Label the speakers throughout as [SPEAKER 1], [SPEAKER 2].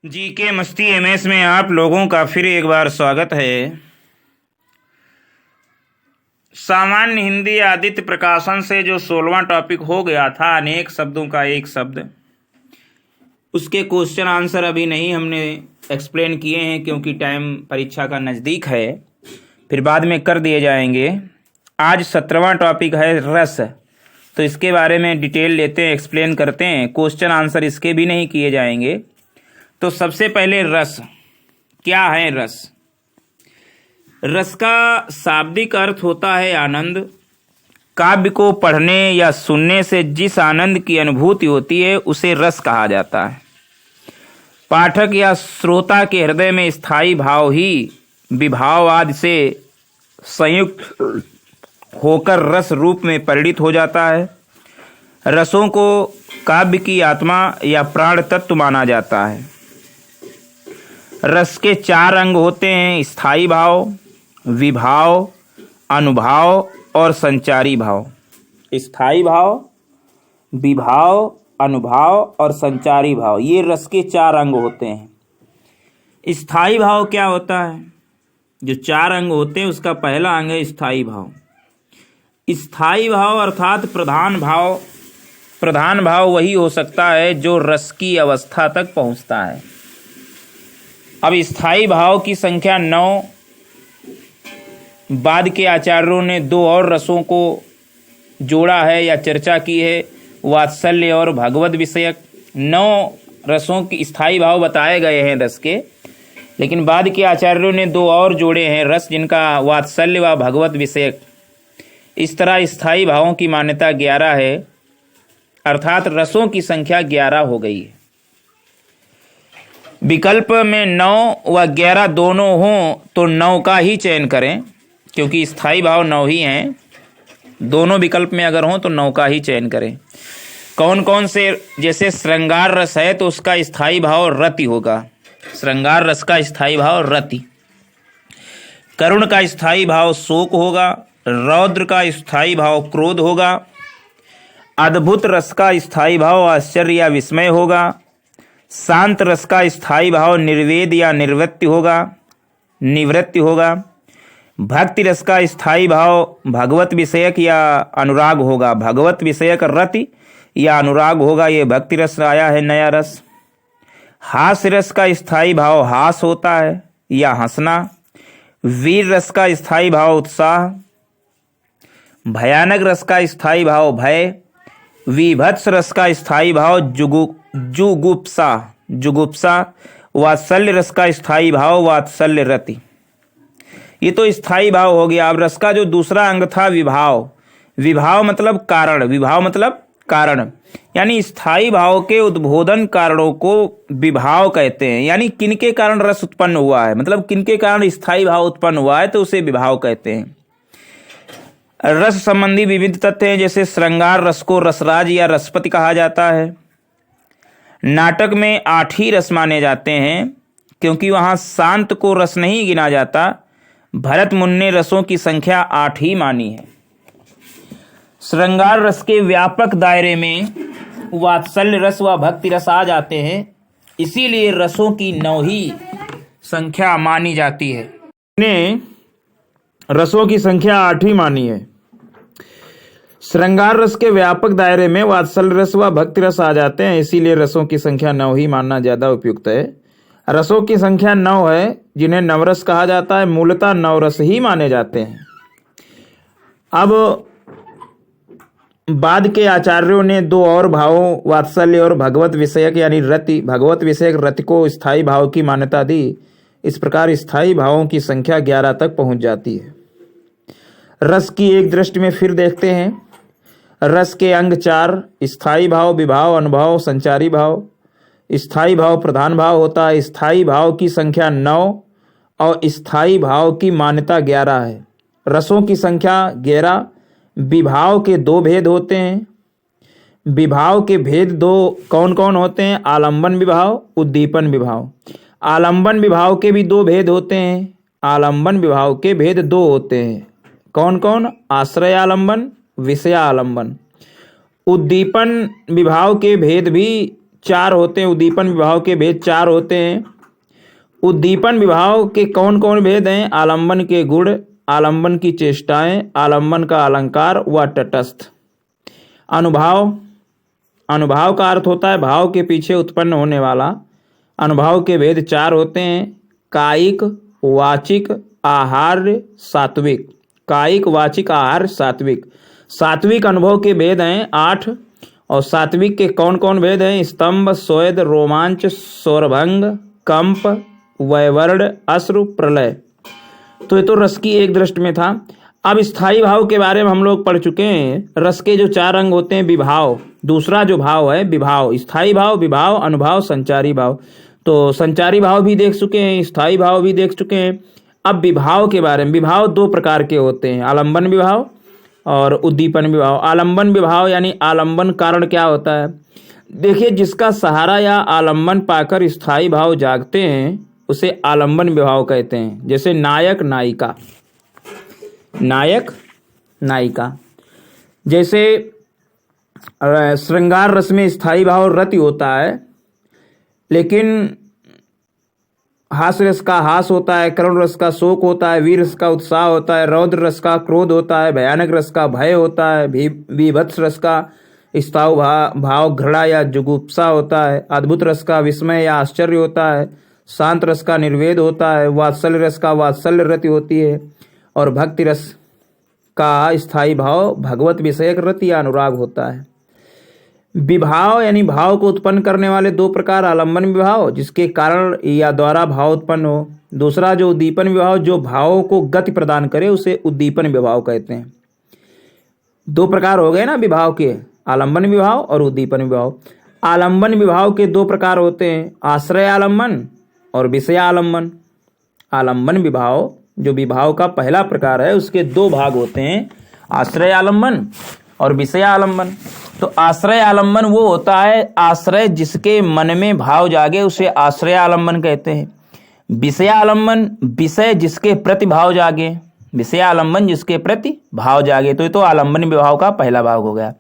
[SPEAKER 1] जी के मस्ती एमएस में आप लोगों का फिर एक बार स्वागत है। सामान्य हिंदी आदित्य प्रकाशन से जो 16वां टॉपिक हो गया था, अनेक शब्दों का एक शब्द, उसके क्वेश्चन आंसर अभी नहीं हमने एक्सप्लेन किए हैं क्योंकि टाइम परीक्षा का नज़दीक है, फिर बाद में कर दिए जाएंगे। आज 17वां टॉपिक है रस, तो इसके बारे में डिटेल लेते हैं, एक्सप्लेन करते हैं। क्वेश्चन आंसर इसके भी नहीं किए जाएंगे। तो सबसे पहले रस क्या है? रस का शाब्दिक अर्थ होता है आनंद। काव्य को पढ़ने या सुनने से जिस आनंद की अनुभूति होती है उसे रस कहा जाता है। पाठक या श्रोता के हृदय में स्थायी भाव ही विभाव आदि से संयुक्त होकर रस रूप में परिणित हो जाता है। रसों को काव्य की आत्मा या प्राण तत्व माना जाता है। रस के 4 अंग होते हैं: स्थायी भाव, विभाव, अनुभाव और संचारी भाव। स्थायी भाव, विभाव, अनुभाव और संचारी भाव, ये रस के 4 अंग होते हैं। स्थायी भाव क्या होता है? जो 4 अंग होते हैं उसका पहला अंग है स्थायी भाव। स्थायी भाव अर्थात प्रधान भाव। प्रधान भाव वही हो सकता है जो रस की अवस्था तक पहुंचता है। अब स्थायी भाव की संख्या 9। बाद के आचार्यों ने 2 और रसों को जोड़ा है या चर्चा की है, वात्सल्य और भगवत विषयक। 9 रसों की स्थायी भाव बताए गए हैं रस के, लेकिन बाद के आचार्यों ने 2 और जोड़े हैं रस, जिनका वात्सल्य व भगवत विषयक। इस तरह स्थायी भावों की मान्यता 11 है, अर्थात रसों की संख्या 11 हो गई है। विकल्प में 9 व 11 दोनों हों तो 9 का ही चयन करें, क्योंकि स्थायी भाव 9 ही हैं। दोनों विकल्प में अगर हों तो 9 का ही चयन करें। कौन कौन से? जैसे श्रृंगार रस है तो उसका स्थायी भाव रति होगा। श्रृंगार रस का स्थायी भाव रति। करुण का स्थायी भाव शोक होगा। रौद्र का स्थायी भाव क्रोध होगा। अद्भुत रस का स्थायी भाव आश्चर्य या विस्मय होगा। शांत रस का स्थायी भाव निर्वेद या निवृत्ति होगा। भक्ति रस का स्थायी भाव भगवत विषयक या अनुराग होगा। भगवत विषयक रति या अनुराग होगा। ये भक्ति रस आया है, नया रस। हास्य रस का स्थायी भाव हास होता है या हंसना। वीर रस का स्थायी भाव उत्साह। भयानक रस का स्थायी भाव भय। विभत्स रस का स्थायी भाव जुगुप्सा। वात्सल्य रस का स्थायी भाव वात्सल्य रति। ये तो स्थायी भाव हो गया। अब रस का जो दूसरा अंग था विभाव। विभाव मतलब कारण। विभाव मतलब कारण, यानी स्थायी भाव के उद्बोधन कारणों को विभाव कहते हैं। यानी किनके कारण रस उत्पन्न हुआ है, मतलब किनके कारण स्थायी भाव उत्पन्न हुआ है, तो उसे विभाव कहते हैं। रस संबंधी विविध तथ्य हैं, जैसे श्रृंगार रस को रसराज या रसपति कहा जाता है। नाटक में 8 ही रस माने जाते हैं, क्योंकि वहां शांत को रस नहीं गिना जाता। भरत मुनि ने रसों की संख्या 8 ही मानी है। श्रृंगार रस के व्यापक दायरे में वात्सल्य रस व भक्ति रस आ जाते हैं, इसीलिए रसों की 9 ही संख्या मानी जाती है। ने रसों की संख्या 8 ही मानी है। श्रृंगार रस के व्यापक दायरे में वात्सल्य रस व भक्ति रस आ जाते हैं, इसीलिए रसों की संख्या 9 ही मानना ज्यादा उपयुक्त है। रसों की संख्या 9 है, जिन्हें नवरस कहा जाता है। मूलतः 9 रस ही माने जाते हैं। अब बाद के आचार्यों ने 2 और भावों वात्सल्य और भगवत विषयक यानी रति, भगवत विषयक रति को स्थायी भाव की मान्यता दी। इस प्रकार स्थायी भावों की संख्या 11 तक पहुंच जाती है। रस की एक दृष्टि में फिर देखते हैं। रस के अंग 4: स्थायी भाव, विभाव, अनुभाव, संचारी भाव। स्थायी भाव प्रधान भाव होता है। स्थायी भाव की संख्या 9 और स्थायी भाव की मान्यता 11 है। रसों की संख्या 11। विभाव के 2 भेद होते हैं। विभाव के भेद 2 कौन कौन होते हैं? आलंबन विभाव, उद्दीपन विभाव। आलंबन विभाव के भी 2 भेद होते हैं। आलंबन विभाव के भेद 2 होते हैं। कौन कौन? आश्रय आलंबन, विषय आलंबन। उद्दीपन विभाव के भेद भी चार होते हैं, उद्दीपन विभाव के भेद चार होते हैं। उद्दीपन विभाव के कौन कौन भेद हैं? आलंबन के गुण, आलंबन की चेष्टाएं, आलंबन का अलंकार व तटस्थ। अनुभाव, अनुभाव का अर्थ होता है भाव के पीछे उत्पन्न होने वाला। अनुभाव के भेद चार होते हैं, कायिक, वाचिक, आहार्य, सात्विक। कायिक, वाचिक, आहार्य, सात्विक। सात्विक अनुभव के भेद हैं 8। और सात्विक के कौन कौन भेद हैं? स्तंभ, स्वेद, रोमांच, स्वरभंग, कंप, वैवर्ण, अश्रु, प्रलय। तो ये तो रस की एक दृष्टि में था। अब स्थायी भाव के बारे में हम लोग पढ़ चुके हैं। रस के जो चार अंग होते हैं, विभाव, दूसरा जो भाव है विभाव, स्थायी भाव, विभाव, अनुभाव, संचारी भाव। तो संचारी भाव भी देख चुके हैं, स्थायी भाव भी देख चुके हैं। अब विभाव के बारे में, विभाव दो प्रकार के होते हैं, आलंबन विभाव और उद्दीपन विभाव। आलंबन विभाव यानी आलंबन कारण क्या होता है? देखिए, जिसका सहारा या आलंबन पाकर स्थायी भाव जागते हैं उसे आलंबन विभाव कहते हैं। जैसे नायक नायिका, नायक नायिका। जैसे श्रृंगार रस में स्थायी भाव रति होता है, लेकिन हास्य रस का हास होता है, करुण रस का शोक होता है, वीर रस का उत्साह होता है, रौद्र रस का क्रोध होता है, भयानक रस का भय होता है, बीभत्स रस का स्थायु भाव घृणा या जुगुप्सा होता है, अद्भुत रस का विस्मय या आश्चर्य होता है, शांत रस का निर्वेद होता है, वात्सल्य रस का वात्सल्य रति होती है, और भक्ति रस का स्थायी भाव भगवत विषयक रति या अनुराग होता है। विभाव यानी भाव को उत्पन्न करने वाले दो प्रकार, आलंबन विभाव जिसके कारण या द्वारा भाव उत्पन्न हो, दूसरा जो उद्दीपन विभाव जो भावों को गति प्रदान करे उसे उद्दीपन विभाव कहते हैं। दो प्रकार हो गए ना विभाव के, आलंबन विभाव और उद्दीपन विभाव। आलंबन विभाव के दो प्रकार होते हैं, आश्रय आलंबन और विषय आलंबन। आलंबन विभाव जो विभाव का पहला प्रकार है उसके दो भाग होते हैं, आश्रय आलंबन और विषय आलंबन। तो आश्रय आलंबन वो होता है आश्रय जिसके मन में भाव जागे उसे आश्रय आलंबन कहते हैं। विषय आलंबन विषय जिसके प्रति भाव जागे, विषय आलंबन जिसके प्रति भाव जागे। तो ये तो आलंबन विभाव का पहला भाग हो गया।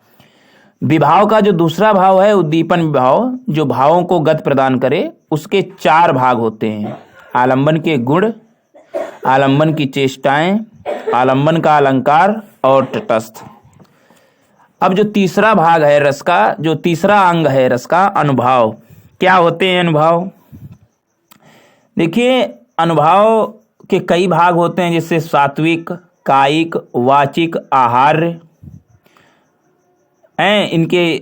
[SPEAKER 1] विभाव का जो दूसरा भाव है उद्दीपन विभाव जो भावों को गति प्रदान करे, उसके चार भाग होते हैं, आलंबन के गुण, आलंबन की चेष्टाएं, आलंबन का अलंकार और तटस्थ। अब जो तीसरा भाग है रस का, जो तीसरा अंग है रस का, अनुभाव। क्या होते हैं अनुभाव? देखिए, अनुभाव के कई भाग होते हैं, जैसे सात्विक, कायिक, वाचिक, आहार्य हैं। इनके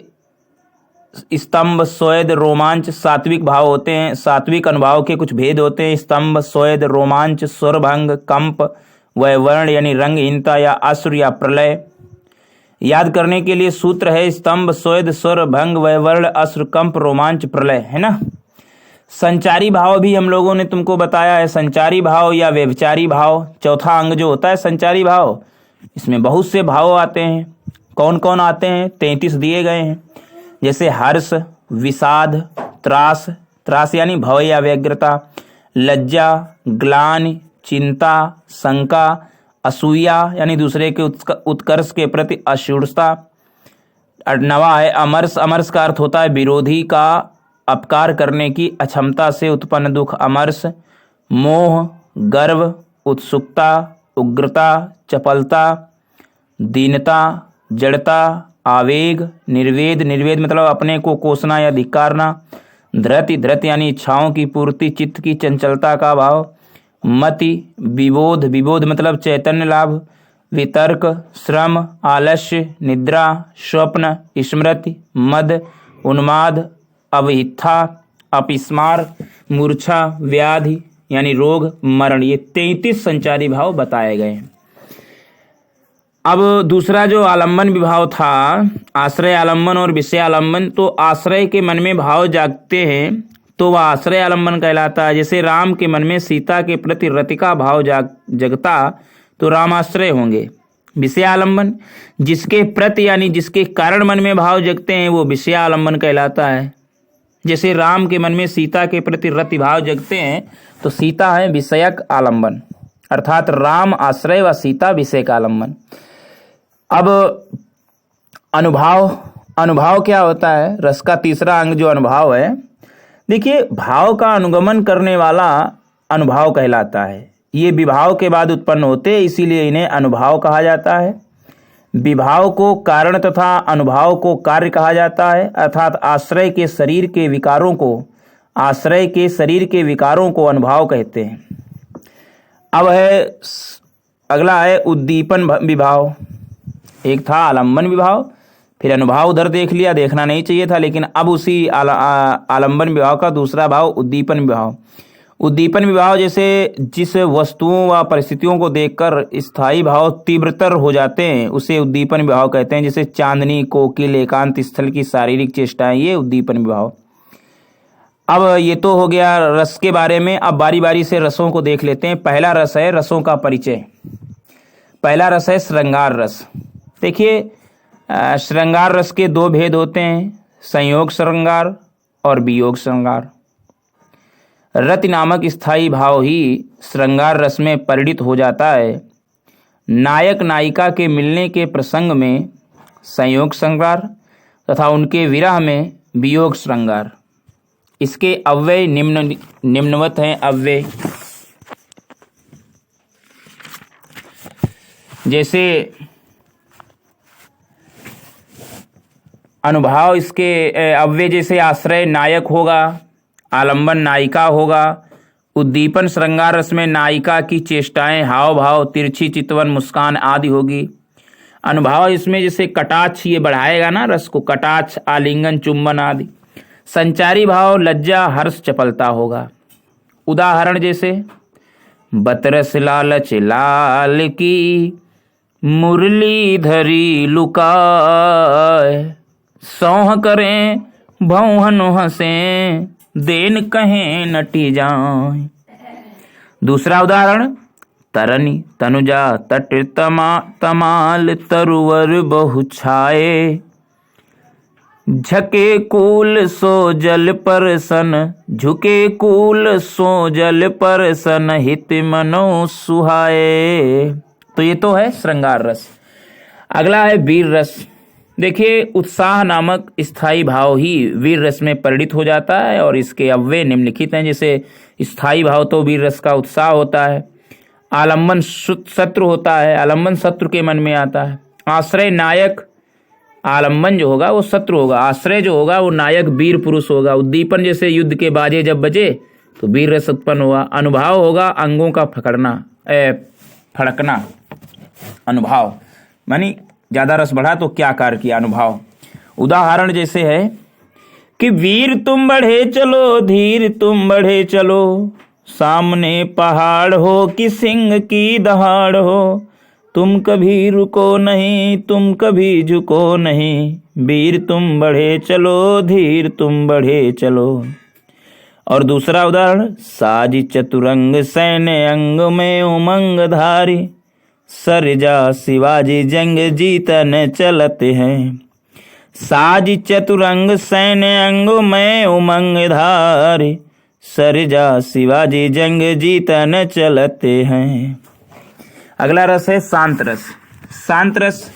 [SPEAKER 1] स्तंभ, स्वेद, रोमांच, सात्विक भाव होते हैं। सात्विक अनुभाव के कुछ भेद होते हैं, स्तंभ, स्वेद, रोमांच, स्वरभंग, कंप, वैवर्ण यानी रंगहीनता या अश्रु या प्रलय। याद करने के लिए सूत्र है स्तंभ, स्वेद, स्वर, भंग, वैवर्ण, अश्रु, कंप, रोमांच, प्रलय, है ना। संचारी भाव भी हम लोगों ने तुमको बताया है, संचारी भाव या व्यभिचारी भाव, चौथा अंग जो होता है संचारी भाव। इसमें बहुत से भाव आते हैं। कौन कौन आते हैं? 33 दिए गए हैं। जैसे हर्ष, विषाद, त्रास, त्रास यानी भय या व्यग्रता, लज्जा, ग्लानि, चिंता, शंका, असूया यानी दूसरे के उत्कर्ष के प्रति अशुद्धता। 9वां है अमर्ष। अमर्ष का अर्थ होता है विरोधी का अपकार करने की अक्षमता से उत्पन्न दुख, अमर्ष। मोह, गर्व, उत्सुकता, उग्रता, चपलता, दीनता, जड़ता, आवेग, निर्वेद, निर्वेद मतलब अपने को कोसना या धिक्कारना, धृति, धृति यानी इच्छाओं की पूर्ति, चित्त की चंचलता का भाव, मति, विबोध, विबोध मतलब चैतन्य लाभ, वितर्क, श्रम, आलस्य, निद्रा, स्वप्न, स्मृति, मद, उन्माद, अवहिथा, अपस्मार, मूर्छा, व्याधि यानी रोग, मरण। ये 33 संचारी भाव बताए गए हैं। अब दूसरा जो आलंबन विभाव था, आश्रय आलंबन और विषय आलंबन। तो आश्रय के मन में भाव जागते हैं तो वह आश्रय आलंबन कहलाता है। जैसे राम के मन में सीता के प्रति रति का भाव जगता तो रामाश्रय होंगे। विषय आलंबन जिसके प्रति यानी जिसके कारण मन में भाव जगते हैं वो विषय आलंबन कहलाता है। जैसे राम के मन में सीता के प्रति रति भाव जगते हैं तो सीता है विषयक आलंबन, अर्थात राम आश्रय व सीता विषय का आलंबन। अब अनुभाव अनुभव क्या होता है? रस का तीसरा अंग जो अनुभव है, देखिए भाव का अनुगमन करने वाला अनुभव कहलाता है। ये विभाव के बाद उत्पन्न होते हैं, इसीलिए इन्हें अनुभाव कहा जाता है। विभाव को कारण तथा अनुभाव को कार्य कहा जाता है, अर्थात आश्रय के शरीर के विकारों को अनुभाव कहते हैं। अब अगला है उद्दीपन विभाव। एक था आलंबन विभाव, फिर अनुभाव उधर देख लिया, देखना नहीं चाहिए था, लेकिन अब उसी आलंबन विभाव का दूसरा भाव उद्दीपन विभाव। उद्दीपन विभाव जैसे जिस वस्तुओं व परिस्थितियों को देखकर स्थायी भाव तीव्रतर हो जाते हैं उसे उद्दीपन विभाव कहते हैं। जैसे चांदनी, कोकिल, एकांत स्थल की शारीरिक चेष्टाएं, ये उद्दीपन विभाव। अब ये तो हो गया रस के बारे में। अब बारी बारी से रसों को देख लेते हैं। पहला रस है रसों का परिचय। पहला रस है श्रृंगार रस। देखिए श्रृंगार रस के दो भेद होते हैं, संयोग श्रृंगार और वियोग श्रृंगार। रति नामक स्थायी भाव ही श्रृंगार रस में परिणित हो जाता है। नायक नायिका के मिलने के प्रसंग में संयोग श्रृंगार तथा उनके विरह में वियोग श्रृंगार। इसके अव्यय निम्नवत हैं। अव्यय जैसे अनुभाव, इसके अव्यय जैसे आश्रय नायक होगा, आलंबन नायिका होगा। उद्दीपन श्रृंगार रस में नायिका की चेष्टाएं, हाव भाव, तिरछी चितवन, मुस्कान आदि होगी। अनुभाव इसमें जैसे कटाक्ष, ये बढ़ाएगा ना रस को, कटाक्ष, आलिंगन, चुंबन आदि। संचारी भाव लज्जा, हर्ष, चपलता होगा। उदाहरण जैसे बतरस लालच लाल की मुरली धरी लुकाए, सौह करें भौहन हंसे, देन कहें नटी जाए। दूसरा उदाहरण तरनी तनुजा तट तमाल तरुवर बहु छाए, झके कूल सो जल पर सन, झुके कूल सो जल पर सन, हित मनो सुहाए। तो ये तो है श्रृंगार रस। अगला है वीर रस। देखिए उत्साह नामक स्थायी भाव ही वीर रस में परिणित हो जाता है और इसके अव्यय निम्नलिखित हैं। जैसे स्थायी भाव तो वीर रस का उत्साह होता है। आलंबन शत्रु होता है, आलंबन शत्रु के मन में आता है। आश्रय नायक, आलंबन जो होगा वो शत्रु होगा, आश्रय जो होगा वो नायक वीर पुरुष होगा। उद्दीपन जैसे युद्ध के बाजे जब बजे तो वीर रस उत्पन्न हुआ। अनुभाव होगा अंगों का फड़कना। अनुभाव मानी ज्यादा रस बढ़ा तो क्या कार्य किया, अनुभाव। उदाहरण जैसे है कि वीर तुम बढ़े चलो, धीर तुम बढ़े चलो, सामने पहाड़ हो कि सिंह की दहाड़ हो, तुम कभी रुको नहीं, तुम कभी झुको नहीं, वीर तुम बढ़े चलो, धीर तुम बढ़े चलो। और दूसरा उदाहरण साज चतुरंग सैन्य अंग में उमंग धारी, सरजा शिवाजी जंग जीतन चलते हैं। साज चतुरंग सैन्य अंग में उमंग धारी, सरजा शिवाजी जंग जीतन चलते हैं। अगला रस है शांत रस। शांत रस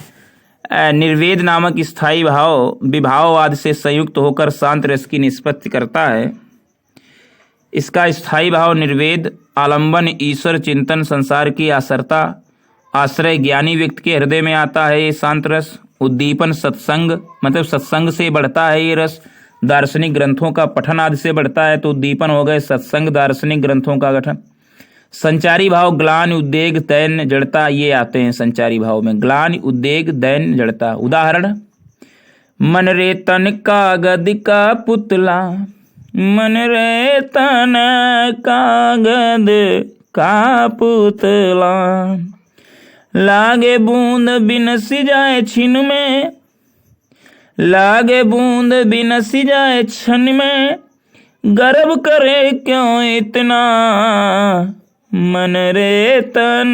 [SPEAKER 1] निर्वेद नामक स्थायी भाव विभाववाद से संयुक्त होकर शांत रस की निष्पत्ति करता है। इसका स्थायी भाव निर्वेद, आलंबन, ईश्वर चिंतन, संसार की आसरता, आश्रय ज्ञानी व्यक्ति के हृदय में आता है ये शांत रस। उद्दीपन सत्संग, मतलब सत्संग से बढ़ता है ये रस। दार्शनिक ग्रंथों का पठन आदि से बढ़ता है तो उद्दीपन हो गए सत्संग, दार्शनिक ग्रंथों का गठन। संचारी भाव ग्लानि, उद्वेग, दैन्य, जड़ता, ये आते हैं संचारी भाव में। ग्लानि, उद्वेग, दैन्य, जड़ता। उदाहरण मन रे तन कागद का पुतला, मन रे तन कागद का पुतला, लागे बूंद बिन सिजाए छिन में, लागे बूंद बिन सिजाए छन में, गर्व करे क्यों इतना, मन रे तन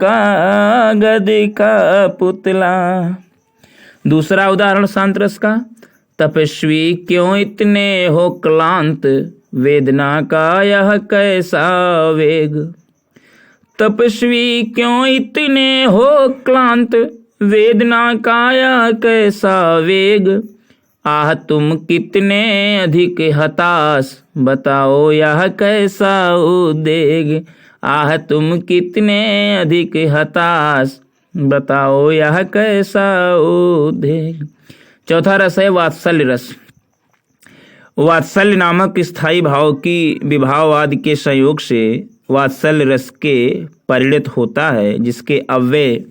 [SPEAKER 1] कागद का पुतला। दूसरा उदाहरण शांत रस का तपस्वी क्यों इतने हो क्लांत, वेदना का यह कैसा वेग, तपस्वी क्यों इतने हो क्लांत, वेदना का यह कैसा वेग, आह तुम कितने अधिक हताश, बताओ यह कैसा उद्वेग, आह तुम कितने अधिक हताश, बताओ यह कैसा उद्वेग। चौथा रस है वात्सल्य रस। वात्सल्य नामक स्थायी भाव की विभाववाद के संयोग से वात्सल्य रस के परिणत होता है, जिसके अव्यय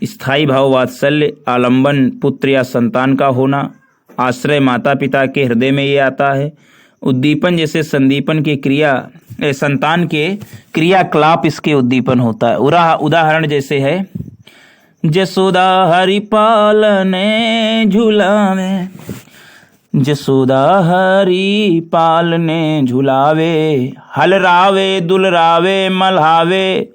[SPEAKER 1] स्थायी भाव वात्सल्य, आलंबन पुत्र या संतान का होना, आश्रय माता पिता के हृदय में ये आता है, उद्दीपन जैसे संदीपन की क्रिया, संतान के क्रियाकलाप इसके उद्दीपन होता है। उदाहरण जैसे है जसोदा हरि पालने झूलावे, जसोदा हरि पालने झुलावे, हलरावे दुलरावे मल्हावे,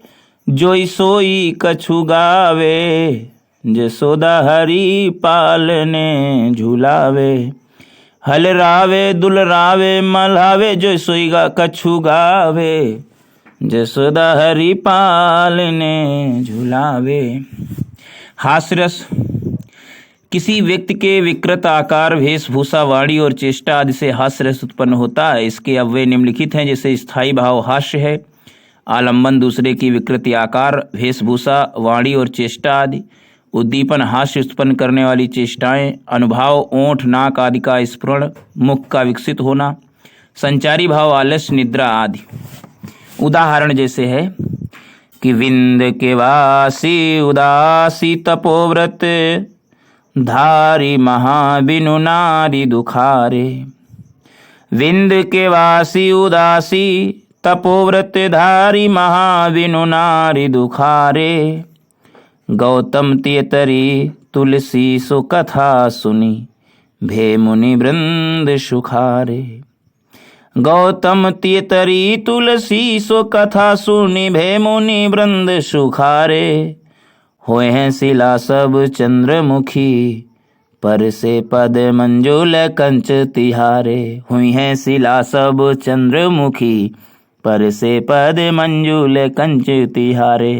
[SPEAKER 1] जोई सोई कछु गावे, जसोदा हरि पालने झुलावे, हलरावे दुलरावे मल्हावे, जोई सोई कछु गावे, जसोदा हरि पालने झुलावे। हास्य रस। किसी व्यक्ति के विकृत आकार, वेशभूषा, वाणी और चेष्टा आदि से हास्य रस उत्पन्न होता है। इसके अव्यय निम्नलिखित हैं, जैसे स्थायी भाव हास्य है, आलंबन दूसरे की विकृति आकार, वेशभूषा, वाणी और चेष्टा आदि, उद्दीपन हास्य उत्पन्न करने वाली चेष्टाएं, अनुभाव ओंठ नाक आदि का स्फुरण, मुख का विकसित होना, संचारी भाव आलस्य निद्रा आदि। उदाहरण जैसे है कि विंद के वासी उदासी तपोव्रत, धारी महाबिनु नारी दुखारे, विंद के वासी उदासी तपोव्रत, धारी महाबिनु नारी दुखारे, गौतम तेतरी तुलसी सो कथा सुनी, भे मुनि वृंद सुखारे, गौतम तेतरी तुलसी सो कथा सुनी, भे मुनि वृंद सुखारे, होए हैं शिला सब चंद्रमुखी, पर से पद मंजुल कंच तिहारे, हुई हैं शिला सब चंद्रमुखी, पर से पद मंजुल कंच तिहारे।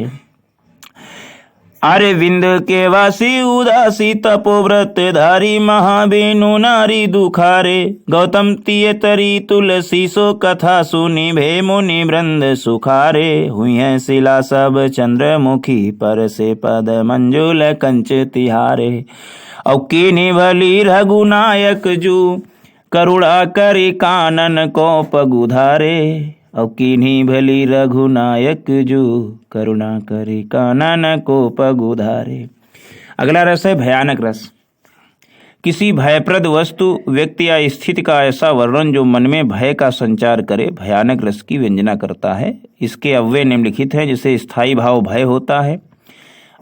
[SPEAKER 1] अरे विंद के वासी उदासी तपोव्रत, धारी महाबिनु नारी दुखारे, गौतम तियतरी तुलसी सो कथा सुनी, भे मुनि वृंद सुखारे, हुई है शिला सब चंद्रमुखी, पर से पद मंजुल कंच तिहारे। औ कीनी भली रघुनायक जू, करुणा करी कानन को पगुधारे, औ कीन्ही भली रघुनायक जू, करुणा करी कानन को पगुधारे। अगला रस है भयानक रस। किसी भयप्रद वस्तु, व्यक्ति या स्थिति का ऐसा वर्णन जो मन में भय का संचार करे, भयानक रस की व्यंजना करता है। इसके अव्यय निम्नलिखित हैं, जैसे स्थायी भाव भय होता है,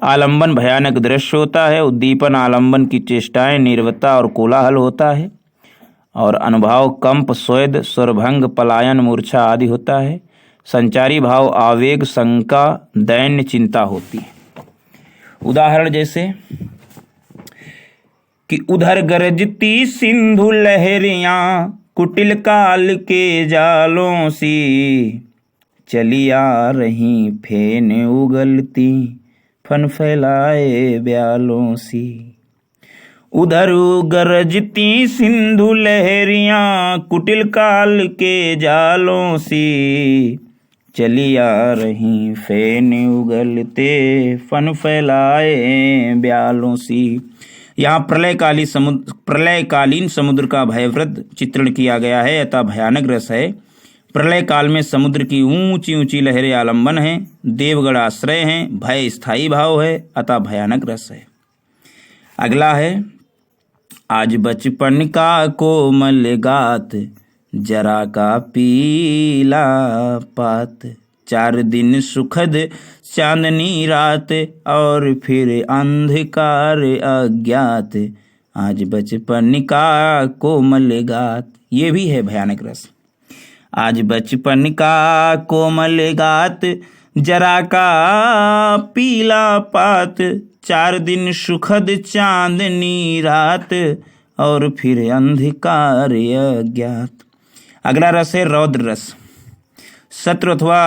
[SPEAKER 1] आलंबन भयानक दृश्य होता है, उद्दीपन आलंबन की चेष्टाएं, निर्वता और कोलाहल होता है, और अनुभाव कंप, स्वेद, स्वरभंग, पलायन, मूर्छा आदि होता है। संचारी भाव आवेग, शंका, दैन्य, चिंता होती है। उदाहरण जैसे कि उधर गरजती सिंधु लहरियां, कुटिल काल के जालों सी, चली आ रही फेन उगलती, फन फैलाए ब्यालों सी। उधर गरजती सिंधु लहरियां, कुटिल काल के जालों सी, चली आ रही फेन उगलते, फन फैलाए ब्यालों सी। यहाँ प्रलयकालीन समुद्र का भयप्रद चित्रण किया गया है, अतः भयानक रस है। प्रलय काल में समुद्र की ऊंची ऊंची लहरें आलंबन हैं, देवगढ़ आश्रय हैं, भय स्थायी भाव है, अतः भयानक रस है। अगला है आज बचपन का कोमल गात, जरा का पीला पात, 4 दिन सुखद चांदनी रात, और फिर अंधकार अज्ञात, आज बचपन का कोमल गात। ये भी है भयानक रस। आज बचपन का कोमल गात, जरा का पीला पात, 4 दिन सुखद चांदनी रात, और फिर अंधकार अज्ञात। अगला रस है रौद्र रस। शत्रु अथवा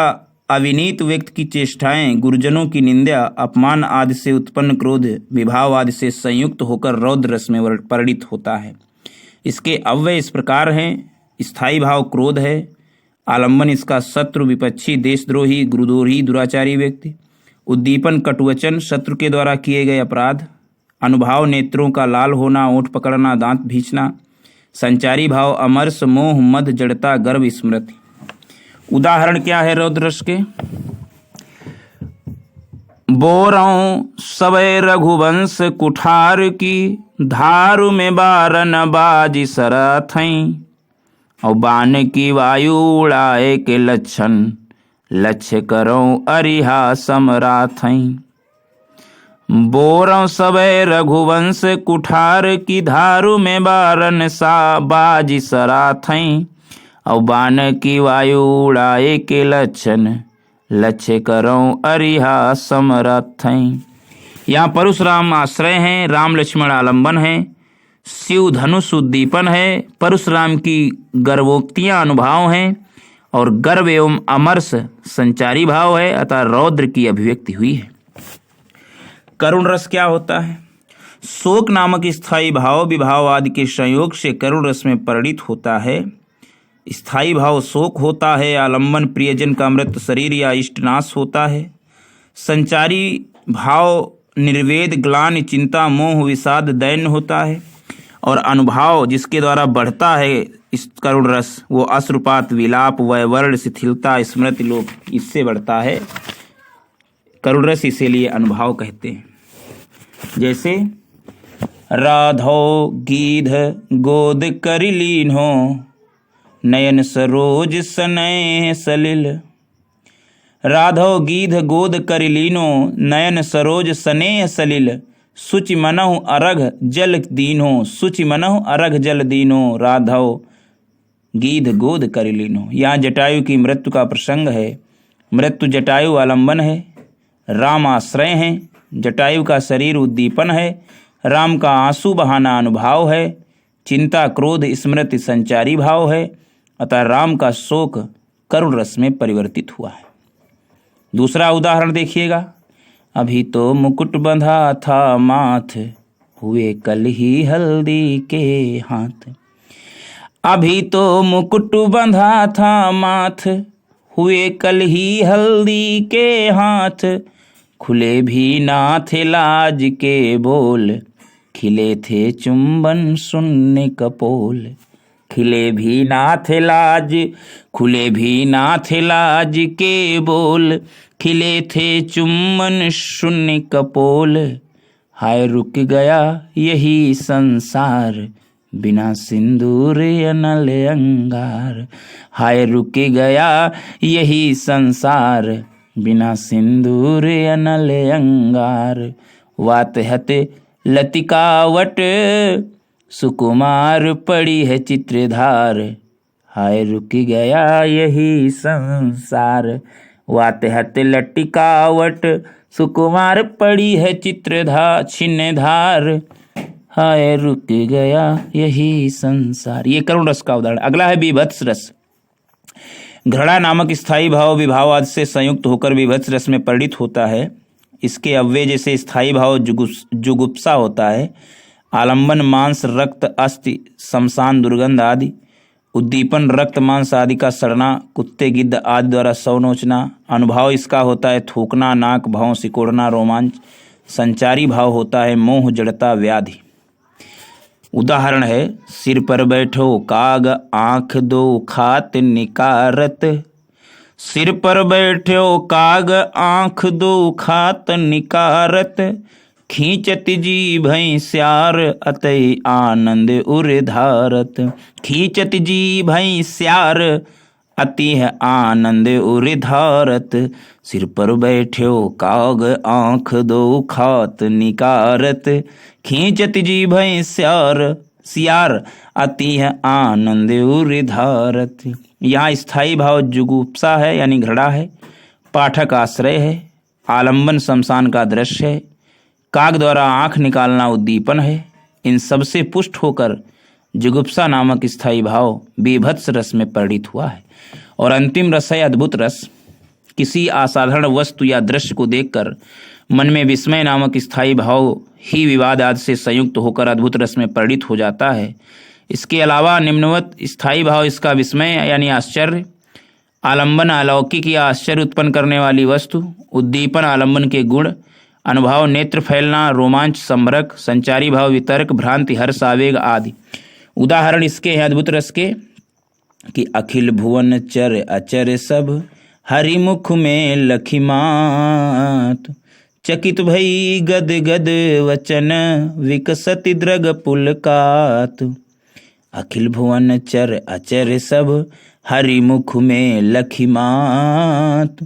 [SPEAKER 1] अविनीत व्यक्ति की चेष्टाएं, गुरुजनों की निंदा, अपमान आदि से उत्पन्न क्रोध विभाव आदि से संयुक्त होकर रौद्र रस में परिणित होता है। इसके अव्यय इस प्रकार हैं। स्थायी भाव क्रोध है। आलंबन इसका शत्रु, विपक्षी, देशद्रोही, गुरुद्रोही, दुराचारी व्यक्ति। उद्दीपन कटुवचन, शत्रु के द्वारा किए गए अपराध। अनुभाव नेत्रों का लाल होना, ओंठ पकड़ना, दांत भींचना। संचारी भाव अमरस, मोह, मद, जड़ता, गर्व, स्मृति। उदाहरण क्या है रौद्र रस के? बोरों सबे रघुवंश कुठार की, धारु में बारन बाजी सरथई। और बाण की वायु उड़ाए के लक्षण, लक्ष्य करो अरिहा समराथई। बोरों सबे रघुवंश कुठार की, धारु में बारन सा बाजी सराथई। और बाण की वायु उड़ाए के लक्षण, लक्ष्य करो अरिहा समराथई। यहाँ परशुराम आश्रय हैं, राम लक्ष्मण आलंबन है, शिव धनुष उद्दीपन है, परशुराम की गर्वोक्तियां अनुभाव हैं और गर्व एवं अमरस संचारी भाव है, अतः रौद्र की अभिव्यक्ति हुई है। करुण रस क्या होता है? शोक नामक स्थायी भाव विभाव आदि के संयोग से करुण रस में परिणित होता है। स्थायी भाव शोक होता है। आलंबन प्रियजन का मृत शरीर या इष्टनाश होता है। संचारी भाव निर्वेद, ग्लानि, चिंता, मोह, विषाद, दैन्य होता है। और अनुभाव जिसके द्वारा बढ़ता है इस करुण रस, वो अश्रुपात, विलाप, वैवर्ण, शिथिलता, स्मृति, लोभ, इससे बढ़ता है करुण रस, इसीलिए अनुभाव कहते हैं। जैसे राधो गीध गोद करिलीन हो, नयन सरोज सनय सलिल। राधो गीध गोद करिलीनो, नयन सरोज सनेह सलिल। सुचि मनहु अरघ जल दीनो, सुचि मनहु अरघ जल दीनो। राधव गीध गोद करिलीनो। यहाँ जटायु की मृत्यु का प्रसंग है। मृत्यु जटायु आलंबन है, राम आश्रय हैं। जटायु का शरीर उद्दीपन है, राम का आंसू बहाना अनुभाव है। चिंता, क्रोध, स्मृति संचारी भाव है, अतः राम का शोक करुण रस में परिवर्तित हुआ है। दूसरा उदाहरण देखिएगा। अभी तो मुकुट बंधा था माथ, हुए कल ही हल्दी के हाथ। अभी तो मुकुट बंधा था माथ, हुए कल ही हल्दी के हाथ। खुले भी ना थे लाज के बोल, खिले थे चुंबन शून्य कपोल। खिले भी ना थे लाज, खुले भी ना थे लाज के बोल। खिले थे चुम्बन शून्य कपोल। हाय रुक गया यही संसार, बिना सिंदूर अनल अंगार। हाय रुक गया यही संसार, बिना सिंदूर अनल अंगार। वात हते लतिकावट, सुकुमार पड़ी है चित्रधार। हाय रुक गया यही संसार। वात हते लटिकावट, सुकुमार पड़ी है छिन्नधार। हाय रुक गया यही संसार। ये करुण रस का उदाहरण। अगला है विभत्स रस। घृणा नामक स्थायी भाव विभाव आदि से संयुक्त होकर विभत्स रस में परिणित होता है। इसके अव्यय जैसे स्थायी भाव जुगुप्सा होता है। आलंबन मांस, रक्त, अस्थि, शमशान, दुर्गंध आदि। उद्दीपन रक्त, मांस आदि का सड़ना, कुत्ते, गिद्ध आदि द्वारा सौ नोचना। अनुभाव इसका होता है थूकना, नाक, भाव सिकोड़ना, रोमांच। संचारी भाव होता है मोह, जड़ता, व्याधि। उदाहरण है सिर पर बैठो काग, आंख दो खात निकारत। सिर पर बैठो काग, आंख दो खात निकारत। खींचत जी भई स्यार, अतई आनंद उर धारत। खींचत जी भई स्यार, अति है आनंद उर धारत। सिर पर बैठो काग, आंख दो खात निकारत। खींचत जी भई सियार, अति है आनंद उर धारत। यहाँ स्थायी भाव जुगुप्सा है यानी घृणा है। पाठक आश्रय है। आलंबन शमशान का दृश्य है। काग द्वारा आंख निकालना उद्दीपन है। इन सबसे पुष्ट होकर जुगुप्सा नामक स्थायी भाव बीभत्स रस में परिणित हुआ है। और अंतिम रस है अद्भुत रस। किसी असाधारण वस्तु या दृश्य को देखकर मन में विस्मय नामक स्थायी भाव ही विवाद आदि से संयुक्त होकर अद्भुत रस में परिणित हो जाता है। इसके अलावा निम्नवत स्थायी भाव इसका विस्मय यानी आश्चर्य, आलंबन अलौकिक या आश्चर्य उत्पन्न करने वाली वस्तु, उद्दीपन आलंबन के गुण, अनुभाव नेत्र फैलना, रोमांच संभरक, संचारी भाव वितर्क, भ्रांति हर्ष आवेग आदि। उदाहरण इसके हैं अद्भुत रस के कि अखिल भुवन चर अचर सब हरिमुख में लखिमात, चकित भई गद गद वचन विकसति द्रग पुलकात। अखिल भुवन चर अचर सब हरिमुख में लखिमात,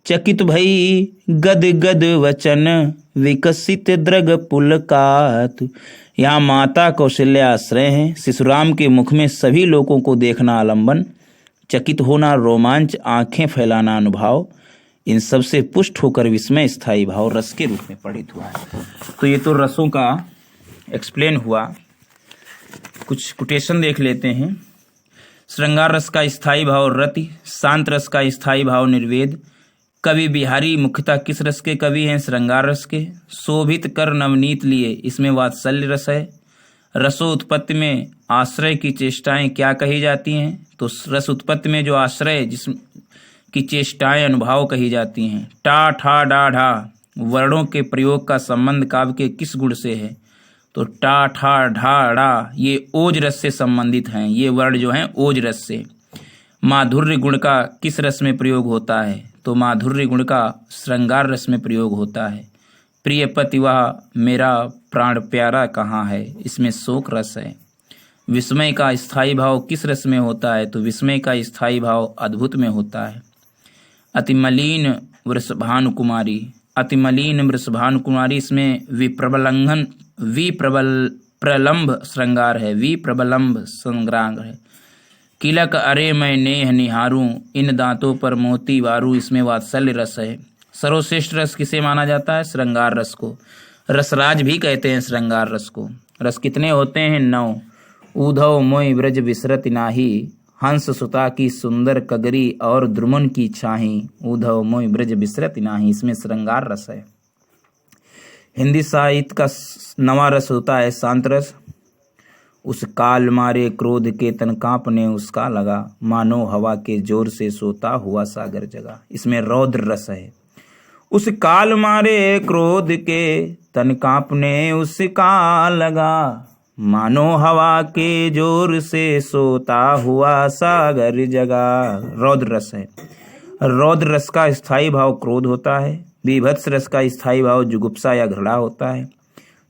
[SPEAKER 1] चकित भई गद गद वचन विकसित द्रग पुलकात। यहाँ माता कौशल्या आश्रय है। शिशुराम के मुख में सभी लोगों को देखना आलंबन, चकित होना रोमांच, आंखें फैलाना अनुभाव, इन सब से पुष्ट होकर विस्मय स्थायी भाव रस के रूप में परिणित हुआ है। तो ये तो रसों का एक्सप्लेन हुआ। कुछ कोटेशन देख लेते हैं। श्रृंगार रस का स्थायी भाव रति, शांत रस का स्थायी भाव निर्वेद। कवि बिहारी मुख्यतः किस रस के कवि हैं? श्रृंगार रस के। शोभित कर नवनीत लिए, इसमें वात्सल्य रस है। रसो उत्पत्ति में आश्रय की चेष्टाएं क्या कही जाती हैं? तो रस उत्पत्ति में जो आश्रय की चेष्टाएं अनुभाव कही जाती हैं। टा ठा डा ढा वर्णों के प्रयोग का संबंध काव्य के किस गुण से है? तो टा ठा ढा डा ये ओज रस से संबंधित हैं। ये वर्ण जो हैं ओज रस से। माधुर्य गुण का किस रस में प्रयोग होता है? तो माधुर्य गुण का श्रृंगार रस में प्रयोग होता है। प्रिय पति वह मेरा प्राण प्यारा कहाँ है, इसमें शोक रस है। विस्मय का स्थायी भाव किस रस में होता है? तो विस्मय का स्थायी भाव अद्भुत में होता है। अतिमलीन वृषभानुकुमारी, अतिमलीन वृषभानुकुमारी, इसमें प्रलंब श्रृंगार है। प्रलंब श्रृंगार है। किलक अरे मैं नेह निहारूं, इन दांतों पर मोती वारू, इसमें वात्सल्य रस है। सर्वश्रेष्ठ रस किसे माना जाता है? श्रृंगार रस को। रसराज भी कहते हैं श्रृंगार रस को। रस कितने होते हैं? 9। ऊधव मोय ब्रज विसरत नाही, हंस सुता की सुंदर कगरी और द्रुमन की छाही, ऊधव मोय ब्रज विसरत नाही, इसमें श्रृंगार रस है। हिंदी साहित्य का 9वां रस होता है शांत रस। उस काल मारे क्रोध के तन कांपने उसका लगा, मानो हवा के जोर से सोता हुआ सागर जगा, इसमें रौद्र रस है। उस काल मारे क्रोध के तन कांपने उसका लगा, मानो हवा के जोर से सोता हुआ सागर जगा, रौद्र रस है। रौद्र रस का स्थायी भाव क्रोध होता है। बीभत्स रस का स्थायी भाव जुगुप्सा या घृणा होता है।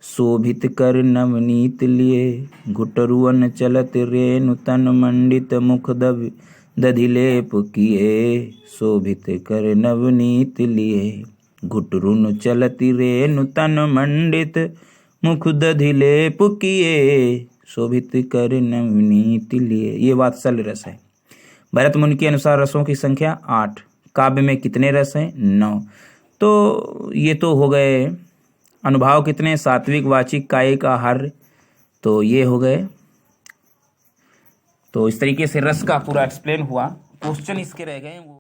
[SPEAKER 1] शोभित कर नवनीत लिए, घुटरुअन चलत रेणु तन मंडित मुख दधिलेप किए, शोभित कर नवनीत लिए, घुटरुन चलती रेणु तन मंडित मुख दधिलेप किए, शोभित कर नवनीत लिए, ये वात्सल्य रस है। भरत मुनि के अनुसार रसों की संख्या 8। काव्य में कितने रस हैं? 9। तो ये तो हो गए। अनुभाव कितने? सात्विक, वाचिक, कायिक, आहार्य, तो ये हो गए। तो इस तरीके से रस का पूरा एक्सप्लेन हुआ। क्वेश्चन इसके रह गए वो